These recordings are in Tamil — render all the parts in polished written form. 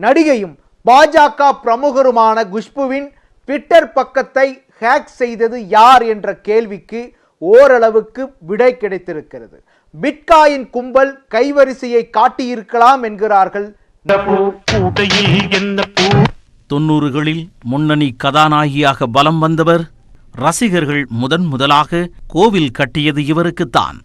நடிகையும் பாஜக பிரமுகருமான குஷ்புவின் ட்விட்டர் பக்கத்தை ஹேக் செய்தது யார் என்ற கேள்விக்கு ஓரளவுக்கு விடை கிடைத்திருக்கிறது. பிட்காயின் கும்பல் கைவரிசையை காட்டியிருக்கலாம் என்கிறார்கள். 90களில் முன்னணி கதாநாயகியாக பலம் வந்தவர். ரசிகர்கள் முதலாக கோவில் கட்டியது இவருக்குத்தான்.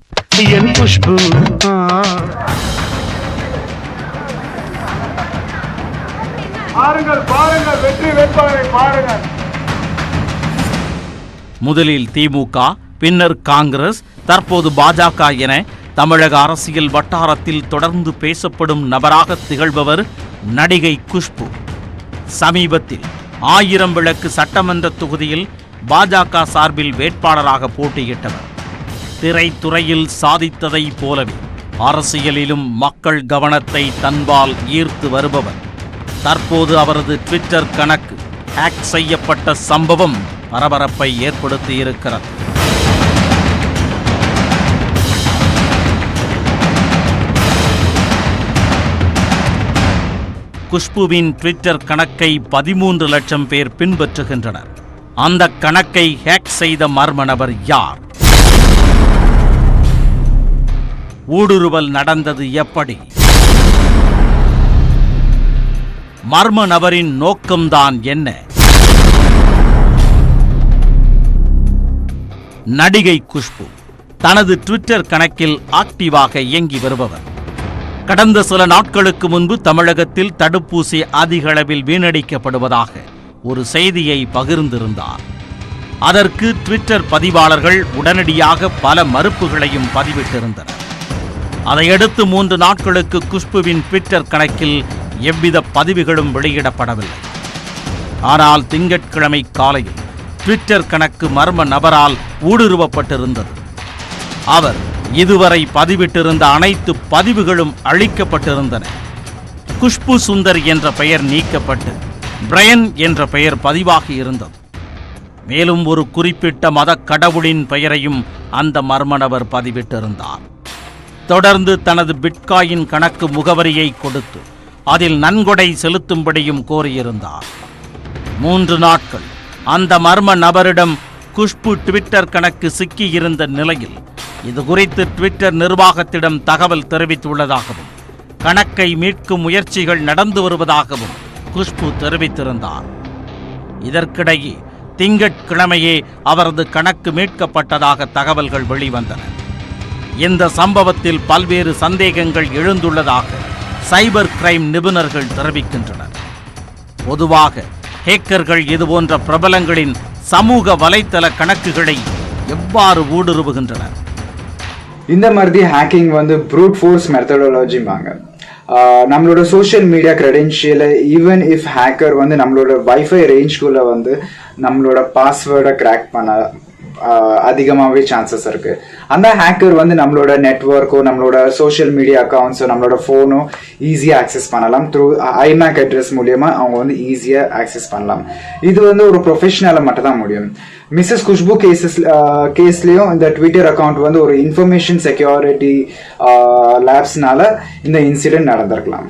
முதலில் திமுக, பின்னர் காங்கிரஸ், தற்போது பாஜக என தமிழக அரசியல் வட்டாரத்தில் தொடர்ந்து பேசப்படும் நபராக திகழ்பவர் நடிகை குஷ்பு. சமீபத்தில் 1000 விளக்கு சட்டமன்ற தொகுதியில் பாஜக சார்பில் வேட்பாளராக போட்டியிட்டவர். திரைத்துறையில் சாதித்ததை போலவே அரசியலிலும் மக்கள் கவனத்தை தன்பால் ஈர்த்து வருபவர். தற்போது அவரது ட்விட்டர் கணக்கு ஹேக் செய்யப்பட்ட சம்பவம் பரபரப்பை ஏற்படுத்தியிருக்கிறது. குஷ்புவின் ட்விட்டர் கணக்கை 13 லட்சம் பேர் பின்பற்றுகின்றனர். அந்த கணக்கை ஹேக் செய்த மர்ம நபர் யார்? ஊடுருவல் நடந்தது எப்படி? மர்ம நபரின் நோக்கம்தான் என்ன? நடிகை குஷ்பு தனது ட்விட்டர் கணக்கில் ஆக்டிவாக இயங்கி வருபவர். கடந்த சில நாட்களுக்கு முன்பு தமிழகத்தில் தடுப்பூசி அதிக அளவில் வீணடிக்கப்படுவதாக ஒரு செய்தியை பகிர்ந்திருந்தார். அதற்கு ட்விட்டர் பதிவாளர்கள் உடனடியாக பல மறுப்புகளையும் பதிவிட்டிருந்தனர். அதையடுத்து 3 நாட்களுக்கு குஷ்புவின் ட்விட்டர் கணக்கில் எவ்வித பதிவுகளும் வெளியிடப்படவில்லை. ஆனால் திங்கட்கிழமை காலையில் ட்விட்டர் கணக்கு மர்ம நபரால் ஊடுருவப்பட்டிருந்தது. அவர் இதுவரை பதிவிட்டிருந்த அனைத்து பதிவுகளும் அழிக்கப்பட்டிருந்தன. குஷ்பு சுந்தர் என்ற பெயர் நீக்கப்பட்டு பிரையன் என்ற பெயர் பதிவாகி இருந்தது. மேலும் ஒரு குறிப்பிட்ட மத கடவுளின் பெயரையும் அந்த மர்ம நபர் பதிவிட்டிருந்தார். தொடர்ந்து தனது பிட்காயின் கணக்கு முகவரியை கொடுத்து அதில் நன்கொடை செலுத்தும்படியும் கோரியிருந்தார். 3 நாட்கள் அந்த மர்ம நபரிடம் குஷ்பு ட்விட்டர் கணக்கு சிக்கியிருந்த நிலையில் இது குறித்து ட்விட்டர் நிர்வாகத்திடம் தகவல் தெரிவித்துள்ளதாகவும் கணக்கை மீட்கும் முயற்சிகள் நடந்து வருவதாகவும் குஷ்பு தெரிவித்திருந்தார். இதற்கிடையே திங்கட்கிழமையே அவரது கணக்கு மீட்கப்பட்டதாக தகவல்கள் வெளிவந்தன. இந்த சம்பவத்தில் பல்வேறு சந்தேகங்கள் எழுந்துள்ளதாக சைபர் கிரைம் நிபுணர்கள் தெரிவிக்கின்றனர். பொதுவாக ஹேக்கர்கள் இதுபோன்ற பிரபலங்களின் சமூக வலைத்தள கணக்குகளை எவ்வாறு ஊடுருவுகின்றனர்? இந்த மாதிரி ஹேக்கிங் ப்ரூட் ஃபோர்ஸ் மெத்தடாலஜிம்பாங்க. நம்மளோட சோஷியல் மீடியா கிரெடென்ஷியலை ஈவன் இஃப் ஹேக்கர் நம்மளோட வைஃபை ரேஞ்ச்குள்ளே நம்மளோட பாஸ்வேர்டை கிராக் பண்ண அதிகமாகவே சான்சஸ் இருக்கு. அந்த ஹேக்கர் நம்மளோட நெட்வொர்க்கோ நம்மளோட சோஷியல் மீடியா அக்கௌண்ட்ஸோ நம்மளோட ஃபோனோ ஈஸியாக ஆக்சஸ் பண்ணலாம். த்ரூ ஐமேக் அட்ரஸ் மூலியமா அவங்க ஈஸியாக ஆக்சஸ் பண்ணலாம். இது ஒரு ப்ரொஃபஷனலை மட்டும் தான் முடியும். மிஸ்ஸஸ் குஷ்பு கேஸ்லயும் இந்த ட்விட்டர் அக்கௌண்ட் ஒரு இன்ஃபர்மேஷன் செக்யூரிட்டி லேப்ஸ்னால இந்த இன்சிடென்ட் நடந்திருக்கலாம்.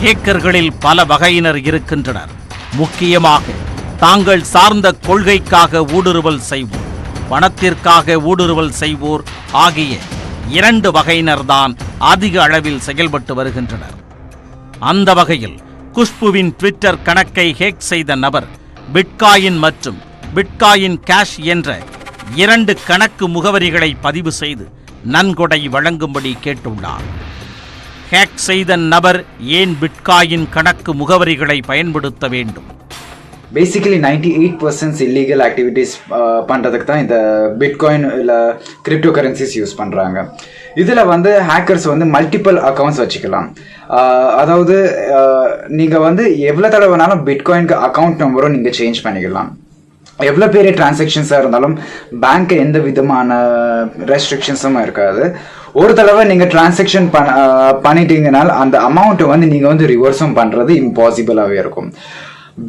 ஹேக்கர்களில் பல வகையினர் இருக்கின்றனர். முக்கியமாக தாங்கள் சார்ந்த கொள்கைக்காக ஊடுருவல் செய்வோர், பணத்திற்காக ஊடுருவல் செய்வோர் ஆகிய 2 வகையினர்தான் அதிக அளவில் செயல்பட்டு வருகின்றனர். அந்த வகையில் குஷ்புவின் ட்விட்டர் கணக்கை ஹேக் செய்த நபர் பிட்காயின் மற்றும் பிட்காயின் கேஷ் என்ற 2 கணக்கு முகவரிகளை பதிவு செய்து நன்கொடை வழங்கும்படி கேட்டுள்ளார். ஹேக் செய்த நபர் ஏன் பிட்காயின் கணக்கு முகவரிகளை பயன்படுத்த வேண்டும்? பேசிக்கலி 98% இல்லீகல் ஆக்டிவிட்டீஸ் பண்ணுறதுக்கு தான் இந்த பிட்காயின் இல்லை கிரிப்டோ கரன்சிஸ் யூஸ் பண்ணுறாங்க. இதில் ஹேக்கர்ஸ் மல்டிபிள் அக்கௌண்ட்ஸ் வச்சுக்கலாம். அதாவது நீங்கள் எவ்வளோ தடவை வேணாலும் பிட்காயின்க்கு அக்கௌண்ட் நம்பரும் நீங்கள் சேஞ்ச் பண்ணிக்கலாம். எவ்வளோ பெரிய டிரான்சாக்ஷன்ஸாக இருந்தாலும் பேங்க்கு எந்த விதமான ரெஸ்ட்ரிக்ஷன்ஸும் இருக்காது. ஒரு தடவை நீங்கள் டிரான்சாக்ஷன் பண்ணிட்டீங்கனால் அந்த அமௌண்ட்டை நீங்கள் ரிவர்ஸும் பண்ணுறது இம்பாசிபிளாகவே இருக்கும்.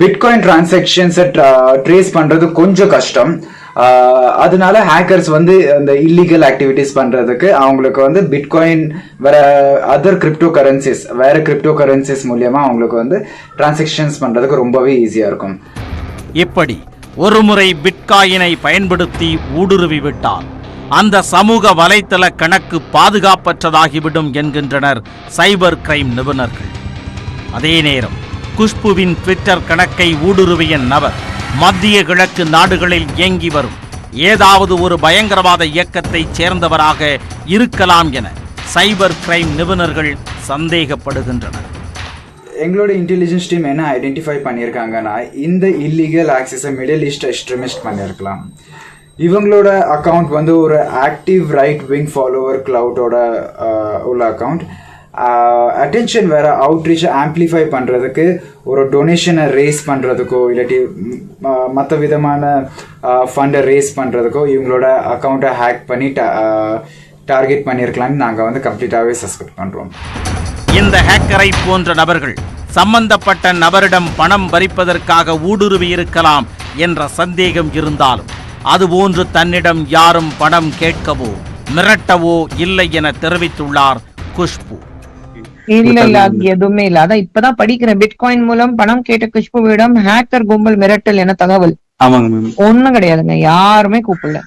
பிட்காயின் டிரான்சாக்ஷன்ஸை ட்ரேஸ் பண்ணுறது கொஞ்சம் கஷ்டம். அதனால ஹேக்கர்ஸ் வந்து அந்த இல்லீகல் ஆக்டிவிட்டிஸ் பண்றதுக்கு அவங்களுக்கு வந்து பிட்காயின் வேற அதர் கிரிப்டோ கரன்சிஸ் மூலியமா அவங்களுக்கு வந்து டிரான்சாக்ஷன்ஸ் பண்றதுக்கு ரொம்பவே ஈஸியா இருக்கும். இப்படி ஒருமுறை பிட்காயினை பயன்படுத்தி ஊடுருவி விட்டால் அந்த சமூக வலைத்தள கணக்கு பாதுகாப்பற்றதாகிவிடும் என்கின்றனர் சைபர் கிரைம் நிபுணர்கள். அதே நேரம் குஷ்புவின் ட்விட்டர் கணக்கை ஊடுருவிய நபர் மத்திய கிழக்கு நாடுகளில் இயங்கி வரும் ஏதாவது ஒரு பயங்கரவாத இயக்கத்தைச் சேர்ந்தவராக இருக்கலாம் என சைபர் கிரைம் நிபுணர்கள் சந்தேகப்படுகின்றனர். எங்களோட இன்டெலிஜென்ஸ் டீம் என்ன ஐடென்டிஃபை பண்ணியிருக்காங்கன்னா, இந்த இல்லீகல் ஆக்சஸை மிடில் ஈஸ்ட் எக்ஸ்ட்ரீமிஸ்ட் பண்ணியிருக்கலாம். இவங்களோட அக்கௌண்ட் வந்து ஒரு ஆக்டிவ் ரைட் விங் ஃபாலோவர் கிளவுடோட உள்ள அக்கௌண்ட். அட்டென்ஷன் வேற அவுட்ரீச் ஆம்ப்ளிஃபை பண்ணுறதுக்கு, ஒரு டொனேஷனை ரேஸ் பண்ணுறதுக்கோ இல்லாட்டி மற்ற விதமான ஃபண்டை ரேஸ் பண்ணுறதுக்கோ இவங்களோட அக்கௌண்ட்டை ஹேக் பண்ணி டார்கெட் பண்ணியிருக்கலாம்னு நாங்கள் வந்து கம்ப்ளீட்டாகவே சஸ்பெக்ட் பண்ணுறோம். இந்த ஹேக்கரை போன்ற நபர்கள் சம்பந்தப்பட்ட நபரிடம் பணம் பறிப்பதற்காக ஊடுருவி இருக்கலாம் என்ற சந்தேகம் இருந்தாலும் அதுபோன்று தன்னிடம் யாரும் பணம் கேட்கவோ மிரட்டவோ இல்லை என தெரிவித்துள்ளார் குஷ்பு. இல்ல அது எதுவுமே இல்ல. அதான் இப்பதான் படிக்கிறேன். பிட்காயின் மூலம் பணம் கேட்ட குஷ்புவிடம் ஹேக்கர் கும்பல் மிரட்டல் என தகவல். ஆமாங்க மேம். ஒண்ணும் கிடையாதுங்க, யாருமே கூப்பிடல.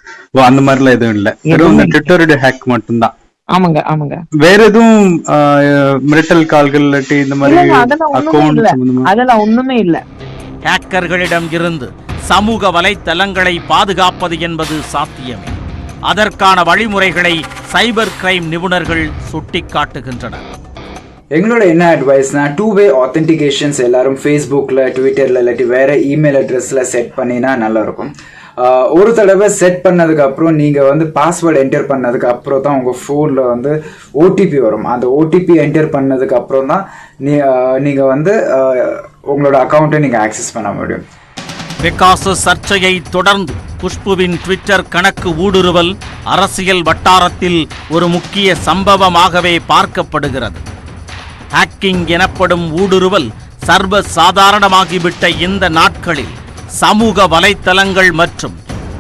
அந்த மாதிரிலாம் எதுவும் இல்ல, வெறும் ட்விட்டரோட ஹேக் மட்டும்தான். ஆமாங்க ஆமாங்க. வேற எதுவும் மிரட்டல் கால்கள் இந்த மாதிரி அதெல்லாம் ஒண்ணுமே இல்ல. ஹேக்கர்களிடம் இருந்து சமூக வலைத்தளங்களை பாதுகாப்பது என்பது சாத்தியமே. அதற்கான வழிமுறைகளை சைபர் கிரைம் நிபுணர்கள் சுட்டிக்காட்டுகின்றனர். எங்களோட என்ன அட்வைஸ்னா, 2-way ஆத்தென்டிகேஷன்ஸ் எல்லாரும் ஃபேஸ்புக்கில், ட்விட்டரில் இல்லாட்டி வேறு இமெயில் அட்ரஸில் செட் பண்ணினா நல்லாயிருக்கும். ஒரு தடவை செட் பண்ணதுக்கப்புறம் நீங்கள் வந்து பாஸ்வேர்டு என்டர் பண்ணதுக்கு அப்புறம் தான் உங்கள் ஃபோனில் வந்து ஓடிபி வரும். அந்த ஓடிபி என்டர் பண்ணதுக்கு அப்புறம் தான் நீங்கள் வந்து உங்களோட அக்கௌண்ட்டை நீங்கள் ஆக்சஸ் பண்ண முடியும். பிகாசு சர்ச்சையை தொடர்ந்து குஷ்புவின் ட்விட்டர் கணக்கு ஊடுருவல் அரசியல் வட்டாரத்தில் ஒரு முக்கிய சம்பவமாகவே பார்க்கப்படுகிறது. ஹேக்கிங் எனப்படும் ஊடுருவல் சர்வ சாதாரணமாகிவிட்ட இந்த நாட்களில் சமூக வலைத்தளங்கள் மற்றும்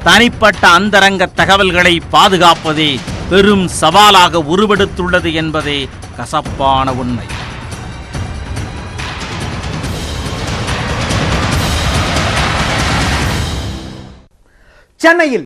தனிப்பட்ட அந்தரங்க தகவல்களை பாதுகாப்பதே பெரும் சவாலாக உருவெடுத்துள்ளது என்பதே கசப்பான உண்மை. சென்னையில்